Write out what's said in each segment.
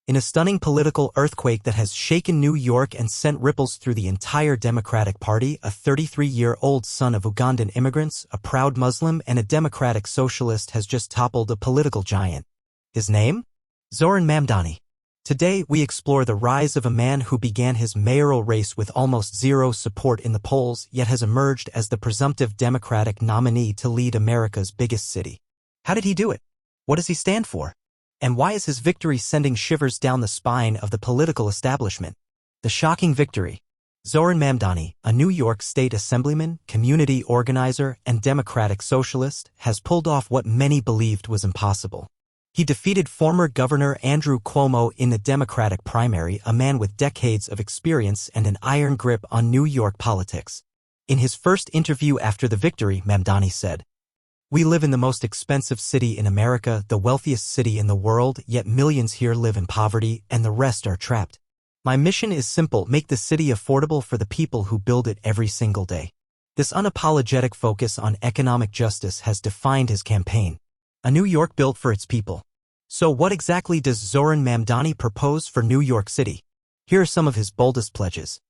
In a stunning political earthquake that has shaken New York and sent ripples through the entire Democratic Party, a 33-year-old son of Ugandan immigrants, a proud Muslim, and a democratic socialist has just toppled a political giant. His name? Zohran Mamdani. Today, we explore the rise of a man who began his mayoral race with almost zero support in the polls, yet has emerged as the presumptive Democratic nominee to lead America's biggest city. How did he do it? What does he stand for? And why is his victory sending shivers down the spine of the political establishment? The shocking victory. Zohran Mamdani, a New York State assemblyman, community organizer, and democratic socialist, has pulled off what many believed was impossible. He defeated former Governor Andrew Cuomo in the Democratic primary, a man with decades of experience and an iron grip on New York politics. In his first interview after the victory, Mamdani said, "We live in the most expensive city in America, the wealthiest city in the world, yet millions here live in poverty and the rest are trapped. My mission is simple: make the city affordable for the people who build it every single day." This unapologetic focus on economic justice has defined his campaign. A New York built for its people. So what exactly does Zohran Mamdani propose for New York City? Here are some of his boldest pledges.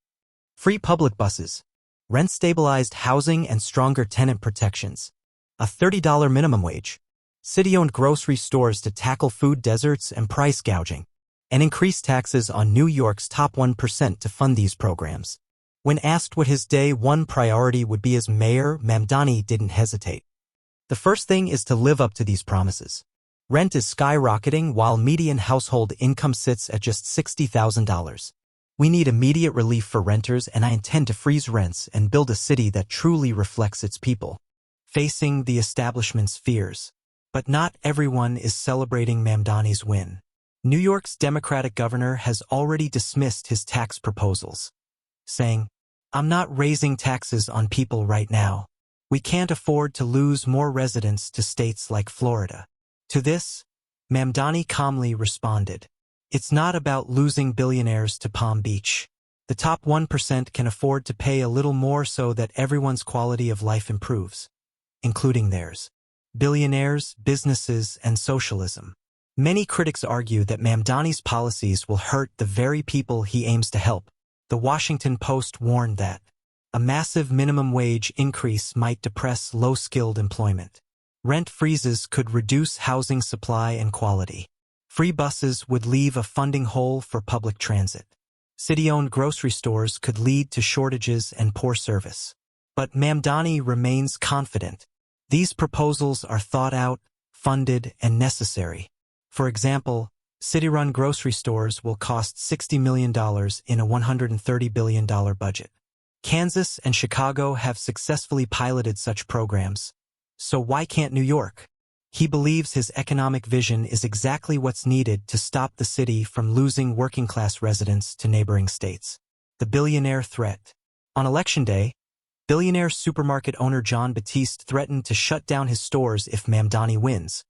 Free public buses, rent-stabilized housing and stronger tenant protections, a $30 minimum wage, city-owned grocery stores to tackle food deserts and price gouging, and increase taxes on New York's top 1% to fund these programs. When asked what his day one priority would be as mayor, Mamdani didn't hesitate. The first thing is to live up to these promises. Rent is skyrocketing while median household income sits at just $60,000. We need immediate relief for renters, and I intend to freeze rents and build a city that truly reflects its people. Facing the establishment's fears. But not everyone is celebrating Mamdani's win. New York's Democratic governor has already dismissed his tax proposals, saying, "I'm not raising taxes on people right now. We can't afford to lose more residents to states like Florida." To this, Mamdani calmly responded, "It's not about losing billionaires to Palm Beach. The top 1% can afford to pay a little more so that everyone's quality of life improves, including theirs. Billionaires, businesses, and socialism." Many critics argue that Mamdani's policies will hurt the very people he aims to help. The Washington Post warned that a massive minimum wage increase might depress low-skilled employment. Rent freezes could reduce housing supply and quality. Free buses would leave a funding hole for public transit. City-owned grocery stores could lead to shortages and poor service. But Mamdani remains confident. These proposals are thought out, funded, and necessary. For example, city-run grocery stores will cost $60 million in a $130 billion budget. Kansas and Chicago have successfully piloted such programs. So why can't New York? He believes his economic vision is exactly what's needed to stop the city from losing working-class residents to neighboring states. The billionaire threat. On Election Day, billionaire supermarket owner John Batiste threatened to shut down his stores if Mamdani wins,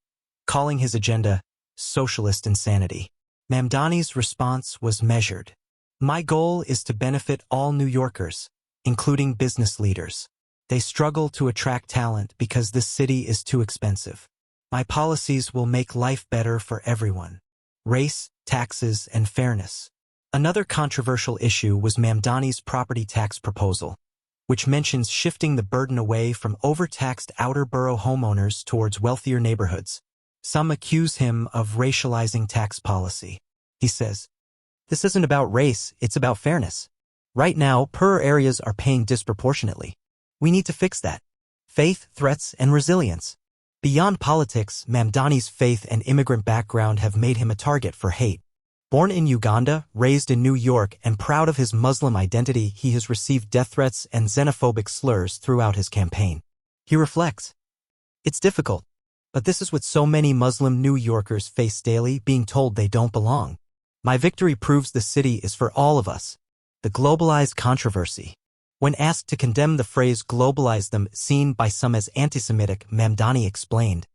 calling his agenda socialist insanity. Mamdani's response was measured. "My goal is to benefit all New Yorkers, including business leaders. They struggle to attract talent because this city is too expensive. My policies will make life better for everyone. Race, taxes, and fairness." Another controversial issue was Mamdani's property tax proposal, which mentions shifting the burden away from overtaxed outer borough homeowners towards wealthier neighborhoods. Some accuse him of racializing tax policy. He says, "This isn't about race, it's about fairness. Right now, poorer areas are paying disproportionately. We need to fix that." Faith, threats, and resilience. Beyond politics, Mamdani's faith and immigrant background have made him a target for hate. Born in Uganda, raised in New York, and proud of his Muslim identity, he has received death threats and xenophobic slurs throughout his campaign. He reflects, "It's difficult, but this is what so many Muslim New Yorkers face daily, being told they don't belong. My victory proves the city is for all of us." The globalized controversy. When asked to condemn the phrase globalize them, seen by some as anti-Semitic, Mamdani explained,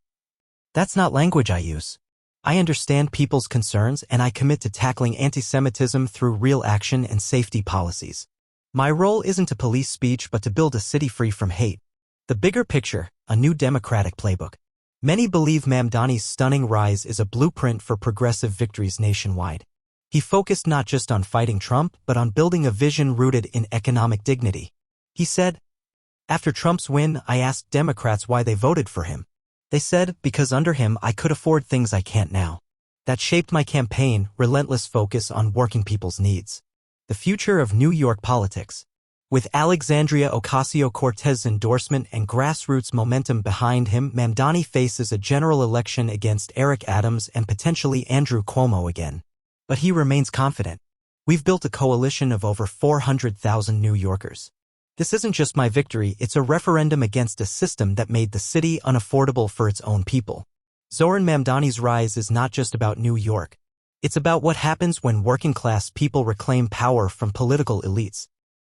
"That's not language I use. I understand people's concerns and I commit to tackling anti-Semitism through real action and safety policies. My role isn't to police speech but to build a city free from hate." The bigger picture, a new democratic playbook. Many believe Mamdani's stunning rise is a blueprint for progressive victories nationwide. He focused not just on fighting Trump, but on building a vision rooted in economic dignity. He said, "After Trump's win, I asked Democrats why they voted for him. They said, because under him I could afford things I can't now. That shaped my campaign, relentless focus on working people's needs." The future of New York politics. With Alexandria Ocasio-Cortez's endorsement and grassroots momentum behind him, Mamdani faces a general election against Eric Adams and potentially Andrew Cuomo again. But he remains confident. "We've built a coalition of over 400,000 New Yorkers. This isn't just my victory, it's a referendum against a system that made the city unaffordable for its own people." Zohran Mamdani's rise is not just about New York. It's about what happens when working-class people reclaim power from political elites.